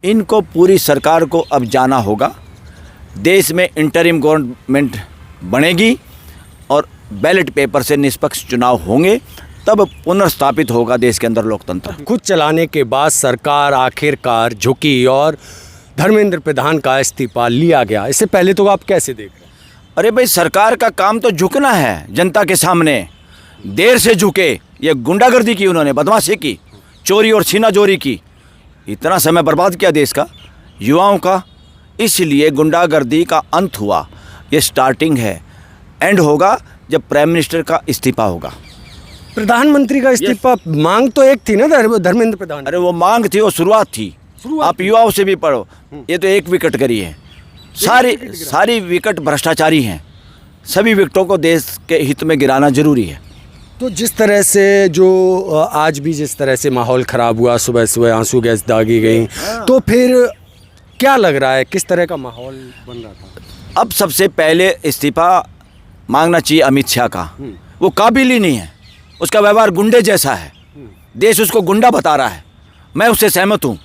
इनको पूरी सरकार को अब जाना होगा। देश में इंटरिम गवर्नमेंट बनेगी और बैलेट पेपर से निष्पक्ष चुनाव होंगे, तब पुनर्स्थापित होगा देश के अंदर लोकतंत्र। खुद चलाने के बाद सरकार आखिरकार झुकी और धर्मेंद्र प्रधान का इस्तीफा लिया गया। इससे पहले तो आप कैसे देख रहे हैं? अरे भाई, सरकार का काम तो झुकना है जनता के सामने। देर से झुके। ये गुंडागर्दी की उन्होंने, बदमाशी की, चोरी और छीनाजोरी की, इतना समय बर्बाद किया देश का, युवाओं का। इसलिए गुंडागर्दी का अंत हुआ। ये स्टार्टिंग है, एंड होगा जब प्राइम मिनिस्टर का इस्तीफा होगा। प्रधानमंत्री का इस्तीफा मांग तो एक थी ना धर्मेंद्र प्रधान। अरे वो मांग थी, वो शुरुआत थी। आप युवाओं से भी पढ़ो, ये तो एक विकेट करी है। सारी विकेट भ्रष्टाचारी हैं। सभी विकेटों को देश के हित में गिराना जरूरी है। तो जिस तरह से जो आज भी जिस तरह से माहौल ख़राब हुआ, सुबह सुबह आंसू गैस दागी गई, तो फिर क्या लग रहा है, किस तरह का माहौल बन रहा था? अब सबसे पहले इस्तीफा मांगना चाहिए अमित शाह का। वो काबिल ही नहीं है, उसका व्यवहार गुंडे जैसा है। देश उसको गुंडा बता रहा है। मैं उससे सहमत हूँ।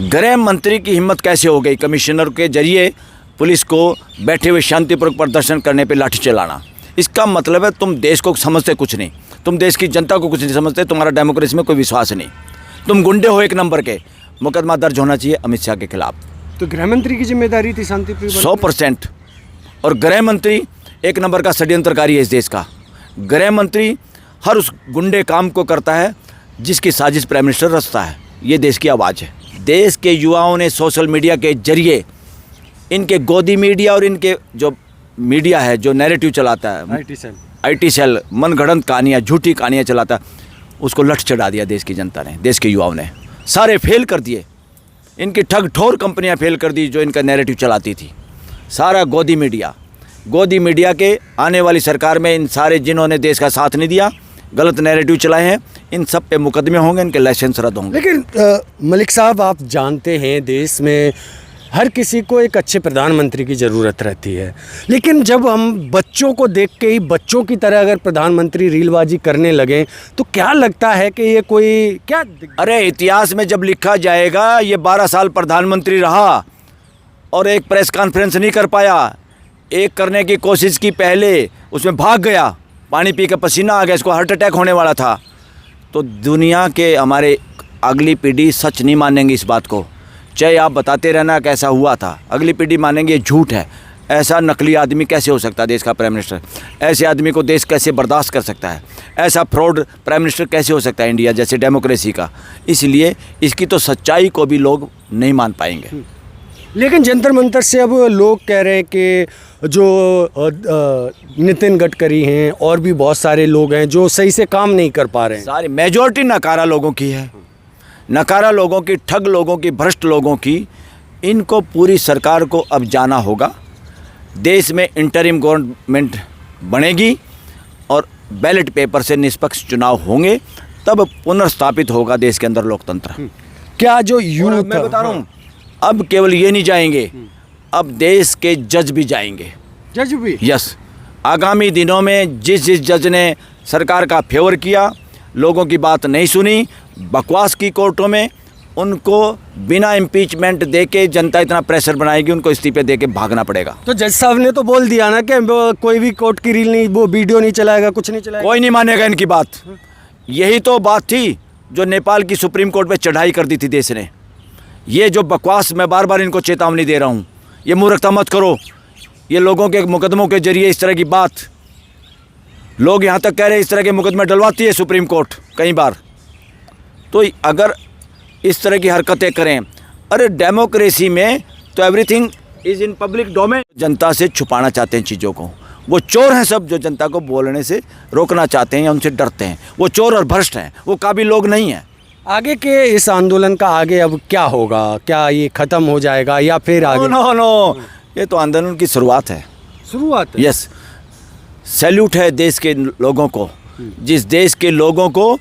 गृह मंत्री की हिम्मत कैसे हो गई कमिश्नर के जरिए पुलिस को बैठे हुए शांतिपूर्वक प्रदर्शन करने पे लाठी चलाना? इसका मतलब है तुम देश को समझते कुछ नहीं, तुम देश की जनता को कुछ नहीं समझते, तुम्हारा डेमोक्रेसी में कोई विश्वास नहीं, तुम गुंडे हो एक नंबर के। मुकदमा दर्ज होना चाहिए अमित शाह के खिलाफ। तो गृह मंत्री की जिम्मेदारी थी शांतिप्रिय 100%। और गृह मंत्री एक नंबर का षड्यंत्रकारी है इस देश का। गृह मंत्री हर उस गुंडे काम को करता है जिसकी साजिश प्राइम मिनिस्टर रचता है। ये देश की आवाज़ है। देश के युवाओं ने सोशल मीडिया के जरिए, इनके गोदी मीडिया और इनके जो मीडिया है जो नैरेटिव चलाता है, IT सेल मनगढ़ंत कहानियाँ, झूठी कहानियाँ चलाता है, उसको लठ चढ़ा दिया देश की जनता ने, देश के युवाओं ने। सारे फेल कर दिए। इनकी ठग ठोर कंपनियाँ फेल कर दी जो इनका नैरेटिव चलाती थी। सारा गोदी मीडिया के आने वाली सरकार में इन सारे जिन्होंने देश का साथ नहीं दिया, गलत नैरेटिव चलाए हैं, इन सब पे मुकदमे होंगे, इनके लाइसेंस रद्द होंगे। लेकिन मलिक साहब, आप जानते हैं देश में हर किसी को एक अच्छे प्रधानमंत्री की ज़रूरत रहती है, लेकिन जब हम बच्चों को देख के ही बच्चों की तरह अगर प्रधानमंत्री रीलबाजी करने लगे तो क्या लगता है कि ये कोई क्या? अरे इतिहास में जब लिखा जाएगा ये 12 साल प्रधानमंत्री रहा और एक प्रेस कॉन्फ्रेंस नहीं कर पाया, एक करने की कोशिश की पहले, उसमें भाग गया, पानी पी के पसीना आ गया, इसको हार्ट अटैक होने वाला था। तो दुनिया के हमारे अगली पीढ़ी सच नहीं मानेंगी इस बात को। चाहे आप बताते रहना कैसा हुआ था, अगली पीढ़ी मानेंगे झूठ है। ऐसा नकली आदमी कैसे हो सकता है देश का प्राइम मिनिस्टर? ऐसे आदमी को देश कैसे बर्दाश्त कर सकता है? ऐसा फ्रॉड प्राइम मिनिस्टर कैसे हो सकता है इंडिया जैसे डेमोक्रेसी का? इसलिए इसकी तो सच्चाई को भी लोग नहीं मान पाएंगे। लेकिन जंतर मंतर से अब लोग कह रहे हैं कि जो नितिन गडकरी हैं और भी बहुत सारे लोग हैं जो सही से काम नहीं कर पा रहे हैं। सारी मेजॉरिटी नकारा लोगों की है, नकारा लोगों की, ठग लोगों की, भ्रष्ट लोगों की। इनको पूरी सरकार को अब जाना होगा। देश में इंटरिम गवर्नमेंट बनेगी और बैलेट पेपर से निष्पक्ष चुनाव होंगे, तब पुनर्स्थापित होगा देश के अंदर लोकतंत्र। क्या जो यूथ, मैं बता रहा हूँ, अब केवल ये नहीं जाएंगे, अब देश के जज भी जाएंगे। जज भी? यस। आगामी दिनों में जिस जज ने सरकार का फेवर किया, लोगों की बात नहीं सुनी, बकवास की कोर्टों में, उनको बिना इम्पीचमेंट देके जनता इतना प्रेशर बनाएगी, उनको इस्तीफे देके भागना पड़ेगा। तो जज साहब ने तो बोल दिया ना कि कोई भी कोर्ट की रील नहीं, वो वीडियो नहीं चलाएगा, कुछ नहीं चलाएगा। कोई नहीं मानेगा इनकी बात। यही तो बात थी जो नेपाल की सुप्रीम कोर्ट में चढ़ाई कर दी थी देश ने। ये जो बकवास, मैं बार बार इनको चेतावनी दे रहा हूँ, ये मूर्खता मत करो। ये लोगों के मुकदमों के जरिए इस तरह की बात, लोग यहाँ तक कह रहे हैं इस तरह के मुकदमे डलवाती है सुप्रीम कोर्ट कई बार। तो अगर इस तरह की हरकतें करें, अरे डेमोक्रेसी में तो everything is in public domain. जनता से छुपाना चाहते हैं चीज़ों को। वो चोर हैं सब जो जनता को बोलने से रोकना चाहते हैं या उनसे डरते हैं। वो चोर और भ्रष्ट हैं, वो काबिल लोग नहीं हैं। आगे के इस आंदोलन का आगे अब क्या होगा? क्या ये ख़त्म हो जाएगा या फिर आगे? नो, ये तो आंदोलन की शुरुआत है। शुरुआत है? यस। सैल्यूट है देश के लोगों को। जिस देश के लोगों को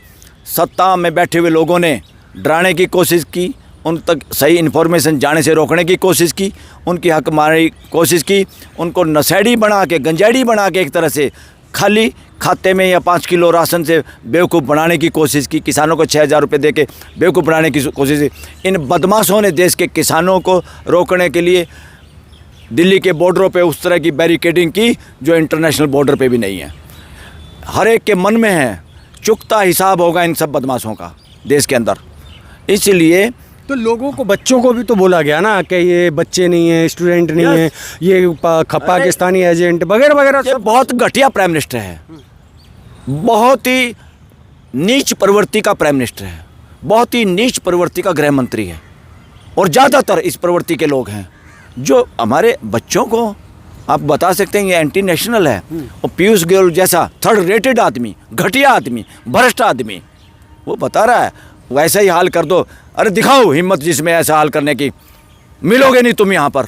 सत्ता में बैठे हुए लोगों ने डराने की कोशिश की, उन तक सही इन्फॉर्मेशन जाने से रोकने की कोशिश की, उनकी हक मारने की कोशिश की, उनको नशेड़ी बना के, गंजेड़ी बना के एक तरह से खाली खाते में या 5 किलो राशन से बेवकूफ़ बनाने की कोशिश की, किसानों को 6,000 रुपये दे के बेवकूफ़ बनाने की कोशिश की। इन बदमाशों ने देश के किसानों को रोकने के लिए दिल्ली के बॉर्डरों पे उस तरह की बैरिकेडिंग की जो इंटरनेशनल बॉर्डर पे भी नहीं है। हर एक के मन में है, चुकता हिसाब होगा इन सब बदमाशों का देश के अंदर। इसलिए तो लोगों को, बच्चों को भी तो बोला गया ना कि ये बच्चे नहीं है, स्टूडेंट नहीं है, ये पाकिस्तानी एजेंट वगैरह वगैरह। ये बहुत घटिया प्राइम मिनिस्टर है, बहुत ही नीच प्रवृत्ति का प्राइम मिनिस्टर है, बहुत ही नीच प्रवृत्ति का गृह मंत्री है। और ज़्यादातर इस प्रवृत्ति के लोग हैं जो हमारे बच्चों को आप बता सकते हैं ये एंटी नेशनल है। और पीयूष गोयल जैसा 3rd रेटेड आदमी, घटिया आदमी, भ्रष्ट आदमी, वो बता रहा है वैसा ही हाल कर दो। अरे दिखाओ हिम्मत जिसमें ऐसा हाल करने की, मिलोगे नहीं तुम यहाँ पर।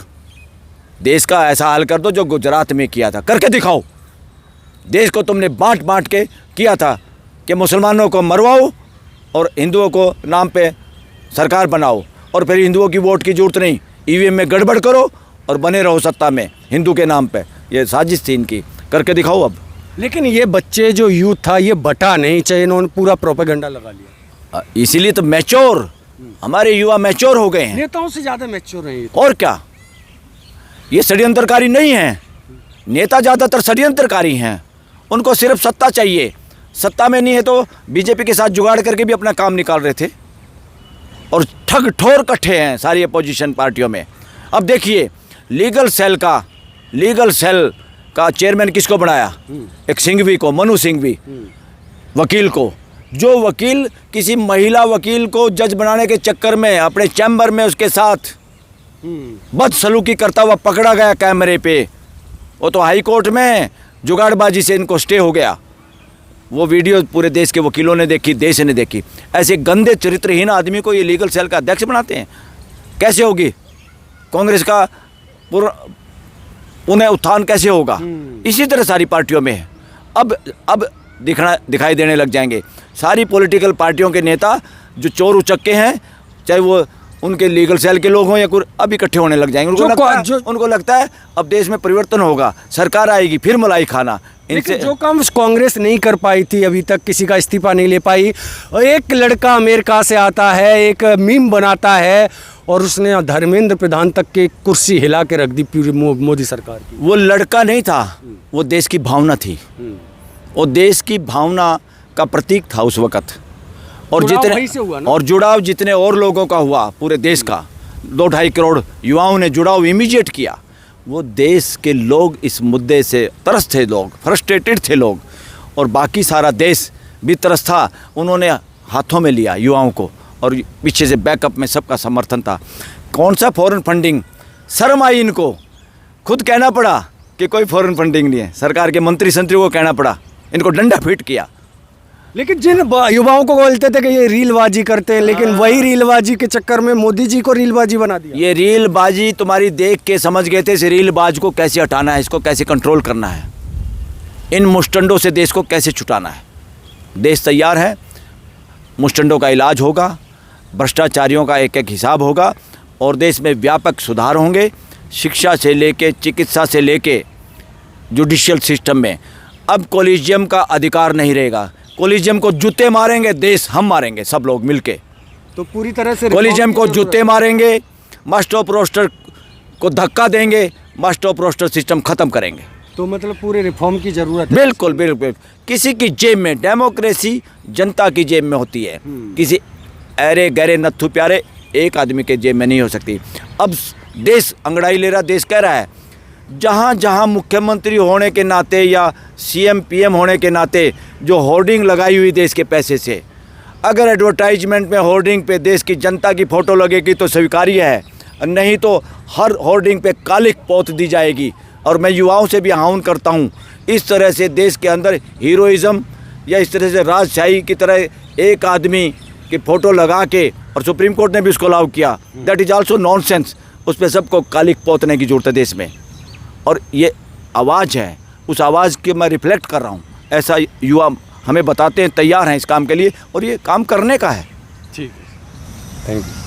देश का ऐसा हाल कर दो जो गुजरात में किया था, करके दिखाओ। देश को तुमने बांट बांट के किया था कि मुसलमानों को मरवाओ और हिंदुओं को नाम पे सरकार बनाओ, और फिर हिंदुओं की वोट की जरूरत नहीं, ईवीएम में गड़बड़ करो और बने रहो सत्ता में हिंदू के नाम पे। ये साजिश थी इनकी, करके दिखाओ अब। लेकिन ये बच्चे जो यूथ था ये बटा नहीं चाहिए, इन्होंने पूरा प्रोपेगेंडा लगा लिया। इसीलिए तो मैच्योर, हमारे युवा मैच्योर हो गए हैं, नेताओं से ज़्यादा मैच्योर हैं ये। और क्या, ये षड्यंत्रकारी नहीं हैं। नेता ज़्यादातर षड्यंत्रकारी हैं, उनको सिर्फ सत्ता चाहिए। सत्ता में नहीं है तो बीजेपी के साथ जुगाड़ करके भी अपना काम निकाल रहे थे, और ठग ठोर इकट्ठे हैं सारी अपोजिशन पार्टियों में। अब देखिए लीगल सेल का चेयरमैन किसको बनाया? एक सिंघवी को, मनु सिंघवी वकील को। जो वकील किसी महिला वकील को जज बनाने के चक्कर में अपने चैम्बर में उसके साथ बदसलूकी करता हुआ पकड़ा गया कैमरे पे, वो तो हाई कोर्ट में जुगाड़बाजी से इनको स्टे हो गया। वो वीडियो पूरे देश के वकीलों ने देखी, देश ने देखी। ऐसे गंदे चरित्रहीन आदमी को ये लीगल सेल का अध्यक्ष बनाते हैं, कैसे होगी कांग्रेस का पुनः उत्थान, कैसे होगा? इसी तरह सारी पार्टियों में है। अब दिखाई देने लग जाएंगे सारी पॉलिटिकल पार्टियों के नेता जो चोर उचक्के हैं, चाहे वो उनके लीगल सेल के लोग हों या कोई, अब इकट्ठे होने लग जाएंगे। उनको लगता है अब देश में परिवर्तन होगा, सरकार आएगी, फिर मलाई खाना। इनसे जो काम कांग्रेस नहीं कर पाई थी अभी तक, किसी का इस्तीफा नहीं ले पाई, एक लड़का अमेरिका से आता है, एक मीम बनाता है और उसने धर्मेंद्र प्रधान तक की कुर्सी हिला के रख दी पूरी मोदी सरकार की। वो लड़का नहीं था, वो देश की भावना थी, वो देश की भावना का प्रतीक था उस वक़्त। और जुड़ाव जितने और लोगों का हुआ पूरे देश का, 2-2.5 करोड़ युवाओं ने जुड़ाव इमीडिएट किया। वो देश के लोग इस मुद्दे से तरस थे, लोग फ्रस्ट्रेटेड थे लोग, और बाकी सारा देश भी तरस था। उन्होंने हाथों में लिया युवाओं को, और पीछे से बैकअप में सबका समर्थन था। कौन सा फॉरेन फंडिंग, शर्म आई इनको, खुद कहना पड़ा कि कोई फॉरेन फंडिंग नहीं है। सरकार के मंत्री संतरियों को कहना पड़ा, इनको डंडा फिट किया। लेकिन जिन युवाओं को बोलते थे कि ये रीलबाजी करते हैं, लेकिन वही रीलबाजी के चक्कर में मोदी जी को रीलबाजी बना दिया। ये रीलबाजी तुम्हारी देख के समझ गए थे, इस रीलबाज को कैसे हटाना है, इसको कैसे कंट्रोल करना है, इन मुस्टंडों से देश को कैसे छुटाना है। देश तैयार है, मुस्टंडों का इलाज होगा, भ्रष्टाचारियों का एक एक हिसाब होगा, और देश में व्यापक सुधार होंगे। शिक्षा से लेके, चिकित्सा से लेके, जुडिशियल सिस्टम में अब कॉलेजियम का अधिकार नहीं रहेगा। कॉलेजियम को जूते मारेंगे देश, हम मारेंगे सब लोग मिलके। तो पूरी तरह से कॉलेजियम को जूते मारेंगे, मास्टर ऑफ रोस्टर को धक्का देंगे, मास्टर ऑफ रोस्टर सिस्टम ख़त्म करेंगे। तो मतलब पूरे रिफॉर्म की ज़रूरत है। बिल्कुल बिल्कुल। किसी की जेब में, डेमोक्रेसी जनता की जेब में होती है, किसी अरे गहरे नत्थु प्यारे एक आदमी के जेब में नहीं हो सकती। अब देश अंगड़ाई ले रहा, देश कह रहा है जहाँ जहाँ मुख्यमंत्री होने के नाते या सीएम पीएम होने के नाते जो होर्डिंग लगाई हुई देश के पैसे से, अगर एडवर्टाइजमेंट में होर्डिंग पे देश की जनता की फ़ोटो लगेगी तो स्वीकार्य है, नहीं तो हर होर्डिंग पे कालिक पोत दी जाएगी। और मैं युवाओं से भी आह्वान करता हूँ, इस तरह से देश के अंदर हीरोइज़्म या इस तरह से राजशाही की तरह एक आदमी की फ़ोटो लगा के, और सुप्रीम कोर्ट ने भी उसको अलाउ किया, दैट इज़ आल्सो नॉनसेंस। उस पर सबको कालिक पोतने की ज़रूरत है देश में। और ये आवाज़ है, उस आवाज़ के मैं रिफ्लेक्ट कर रहा हूँ। ऐसा युवा हमें बताते हैं, तैयार हैं इस काम के लिए, और ये काम करने का है। ठीक है, थैंक यू।